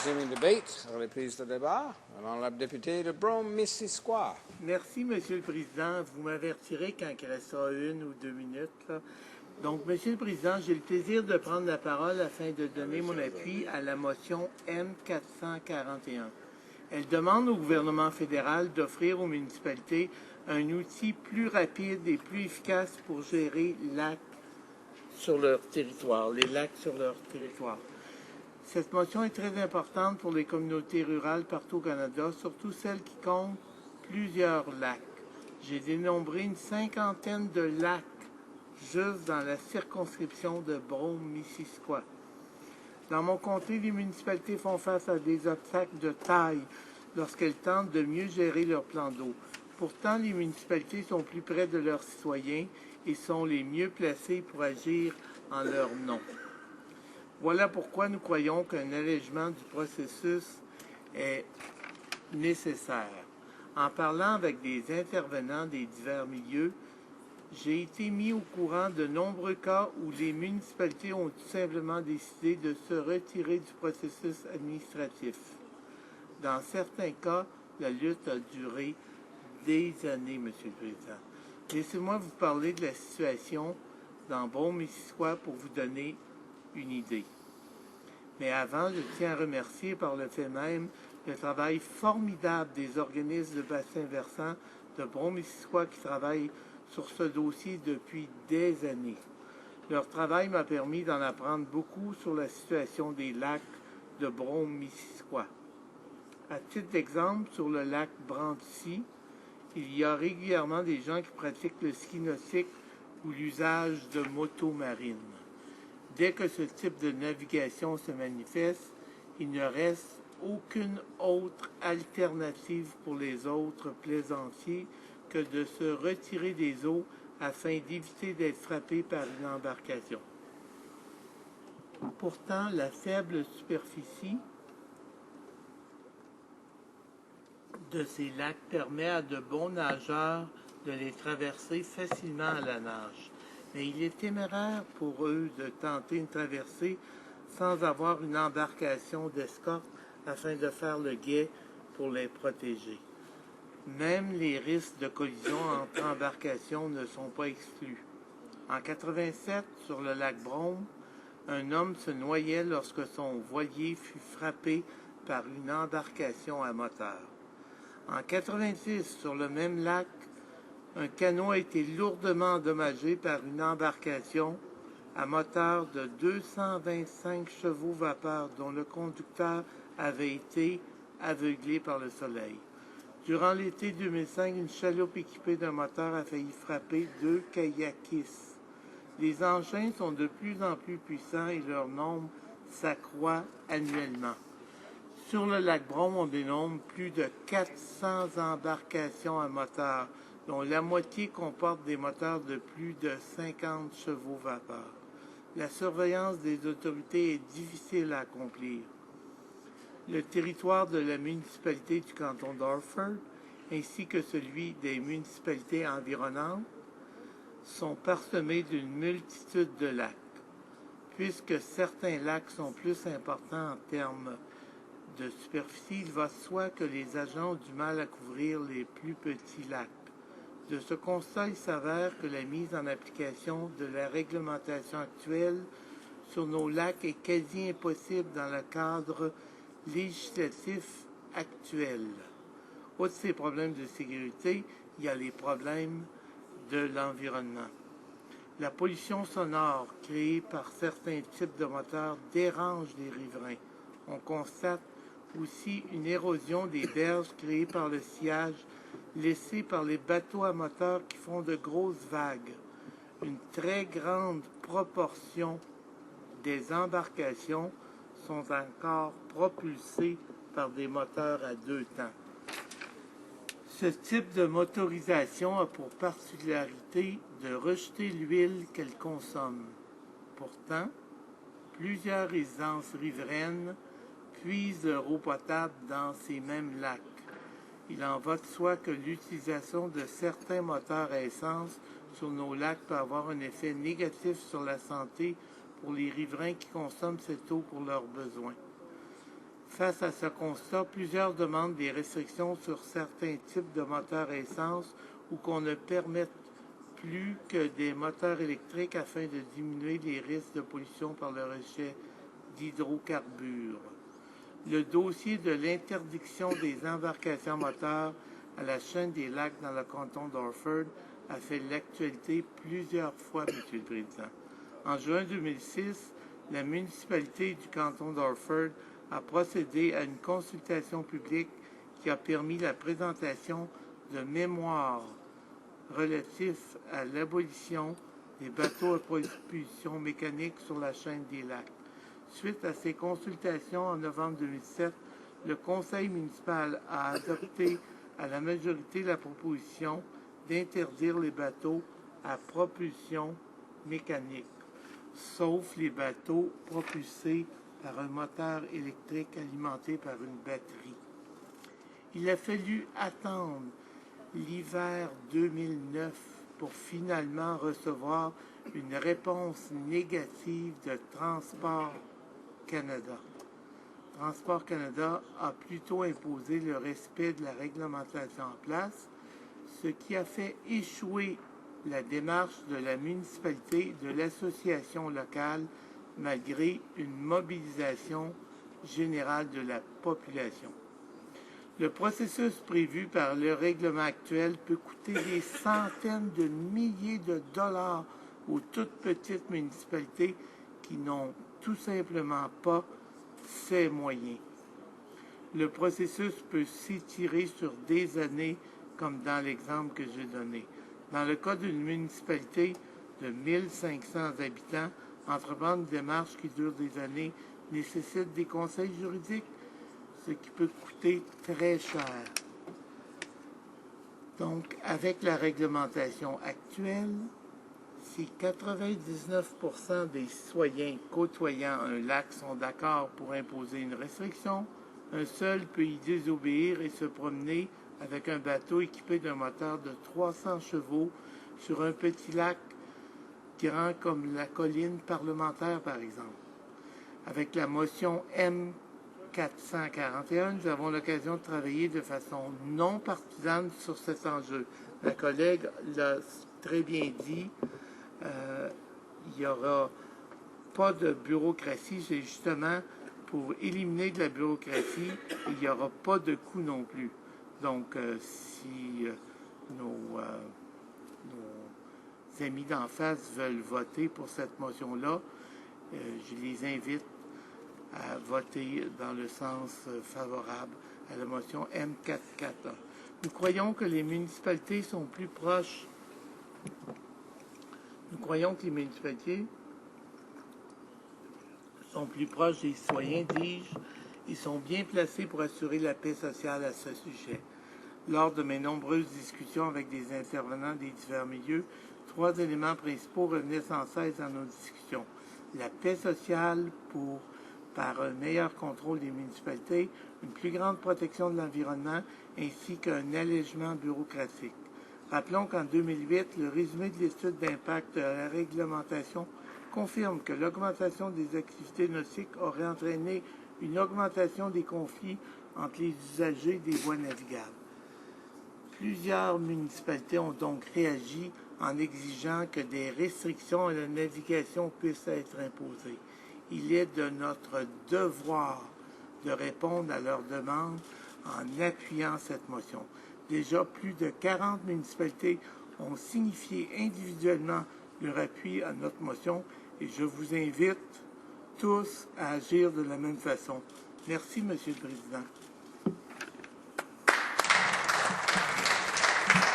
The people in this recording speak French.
Resuming debate, reprise de débat. L'honorable député de Brome-Missisquoi. Merci, Monsieur le Président. Vous m'avertirez quand il restera 1 ou 2 minutes. Là. Donc, Monsieur le Président, j'ai le plaisir de prendre la parole afin de donner mon appui à la motion M441. Elle demande au gouvernement fédéral d'offrir aux municipalités un outil plus rapide et plus efficace pour gérer les lacs sur leur territoire. Cette motion est très importante pour les communautés rurales partout au Canada, surtout celles qui comptent plusieurs lacs. J'ai dénombré une 50aine de lacs juste dans la circonscription de Brome-Missisquoi. Dans mon comté, les municipalités font face à des obstacles de taille lorsqu'elles tentent de mieux gérer leur plan d'eau. Pourtant, les municipalités sont plus près de leurs citoyens et sont les mieux placées pour agir en leur nom. Voilà pourquoi nous croyons qu'un allègement du processus est nécessaire. En parlant avec des intervenants des divers milieux, j'ai été mis au courant de nombreux cas où les municipalités ont tout simplement décidé de se retirer du processus administratif. Dans certains cas, la lutte a duré des années, Monsieur le Président. Laissez-moi vous parler de la situation dans Brome-Missisquoi pour vous donner une idée. Mais avant, je tiens à remercier par le fait même le travail formidable des organismes de bassin versant de Brome-Missisquoi qui travaillent sur ce dossier depuis des années. Leur travail m'a permis d'en apprendre beaucoup sur la situation des lacs de Brome-Missisquoi. À titre d'exemple, sur le lac Branty, il y a régulièrement des gens qui pratiquent le ski nautique ou l'usage de motos marines. Dès que ce type de navigation se manifeste, il ne reste aucune autre alternative pour les autres plaisanciers que de se retirer des eaux afin d'éviter d'être frappés par une embarcation. Pourtant, la faible superficie de ces lacs permet à de bons nageurs de les traverser facilement à la nage. Mais il est téméraire pour eux de tenter une traversée sans avoir une embarcation d'escorte afin de faire le guet pour les protéger. Même les risques de collision entre embarcations ne sont pas exclus. En 87, sur le lac Brome, un homme se noyait lorsque son voilier fut frappé par une embarcation à moteur. En 86, sur le même lac, un canot a été lourdement endommagé par une embarcation à moteur de 225 chevaux vapeur dont le conducteur avait été aveuglé par le soleil. Durant l'été 2005, une chaloupe équipée d'un moteur a failli frapper 2 kayakistes. Les engins sont de plus en plus puissants et leur nombre s'accroît annuellement. Sur le lac Brome, on dénombre plus de 400 embarcations à moteur, dont la moitié comporte des moteurs de plus de 50 chevaux vapeur. La surveillance des autorités est difficile à accomplir. Le territoire de la municipalité du canton d'Orford, ainsi que celui des municipalités environnantes, sont parsemés d'une multitude de lacs. Puisque certains lacs sont plus importants en termes de superficie, il va de soi que les agents ont du mal à couvrir les plus petits lacs. De ce constat, il s'avère que la mise en application de la réglementation actuelle sur nos lacs est quasi impossible dans le cadre législatif actuel. Outre ces problèmes de sécurité, il y a les problèmes de l'environnement. La pollution sonore créée par certains types de moteurs dérange les riverains. On constate aussi une érosion des berges créée par le sillage laissé par les bateaux à moteur qui font de grosses vagues. Une très grande proportion des embarcations sont encore propulsées par des moteurs à 2 temps. Ce type de motorisation a pour particularité de rejeter l'huile qu'elle consomme. Pourtant, plusieurs résidences riveraines puisent leur eau potable dans ces mêmes lacs. Il en va de soi que l'utilisation de certains moteurs à essence sur nos lacs peut avoir un effet négatif sur la santé pour les riverains qui consomment cette eau pour leurs besoins. Face à ce constat, plusieurs demandent des restrictions sur certains types de moteurs à essence ou qu'on ne permette plus que des moteurs électriques afin de diminuer les risques de pollution par le rejet d'hydrocarbures. Le dossier de l'interdiction des embarcations moteurs à la chaîne des lacs dans le canton d'Orford a fait l'actualité plusieurs fois, M. le Président. En juin 2006, la municipalité du canton d'Orford a procédé à une consultation publique qui a permis la présentation de mémoires relatifs à l'abolition des bateaux à propulsion mécanique sur la chaîne des lacs. Suite à ces consultations en novembre 2007, le conseil municipal a adopté à la majorité la proposition d'interdire les bateaux à propulsion mécanique, sauf les bateaux propulsés par un moteur électrique alimenté par une batterie. Il a fallu attendre l'hiver 2009 pour finalement recevoir une réponse négative de Transport Canada. Transport Canada a plutôt imposé le respect de la réglementation en place, ce qui a fait échouer la démarche de la municipalité et de l'association locale malgré une mobilisation générale de la population. Le processus prévu par le règlement actuel peut coûter des centaines de milliers de dollars aux toutes petites municipalités qui n'ont tout simplement pas ces moyens. Le processus peut s'étirer sur des années, comme dans l'exemple que j'ai donné. Dans le cas d'une municipalité de 1500 habitants, entreprendre une démarche qui dure des années nécessite des conseils juridiques, ce qui peut coûter très cher. Donc, avec la réglementation actuelle, si 99% des citoyens côtoyant un lac sont d'accord pour imposer une restriction, un seul peut y désobéir et se promener avec un bateau équipé d'un moteur de 300 chevaux sur un petit lac grand comme la colline parlementaire, par exemple. Avec la motion M441, nous avons l'occasion de travailler de façon non partisane sur cet enjeu. Ma collègue l'a très bien dit, il n'y aura pas de bureaucratie, c'est justement pour éliminer de la bureaucratie, il n'y aura pas de coût non plus. Donc, si nos amis d'en face veulent voter pour cette motion-là, je les invite à voter dans le sens favorable à la motion M441. Nous croyons que les municipalités sont plus proches. Nous croyons que les municipalités sont plus proches des citoyens, dis-je, et sont bien placés pour assurer la paix sociale à ce sujet. Lors de mes nombreuses discussions avec des intervenants des divers milieux, 3 éléments principaux revenaient sans cesse dans nos discussions. La paix sociale par un meilleur contrôle des municipalités, une plus grande protection de l'environnement, ainsi qu'un allègement bureaucratique. Rappelons qu'en 2008, le résumé de l'étude d'impact de la réglementation confirme que l'augmentation des activités nautiques aurait entraîné une augmentation des conflits entre les usagers des voies navigables. Plusieurs municipalités ont donc réagi en exigeant que des restrictions à la navigation puissent être imposées. Il est de notre devoir de répondre à leurs demandes en appuyant cette motion. Déjà, plus de 40 municipalités ont signifié individuellement leur appui à notre motion et je vous invite tous à agir de la même façon. Merci, Monsieur le Président.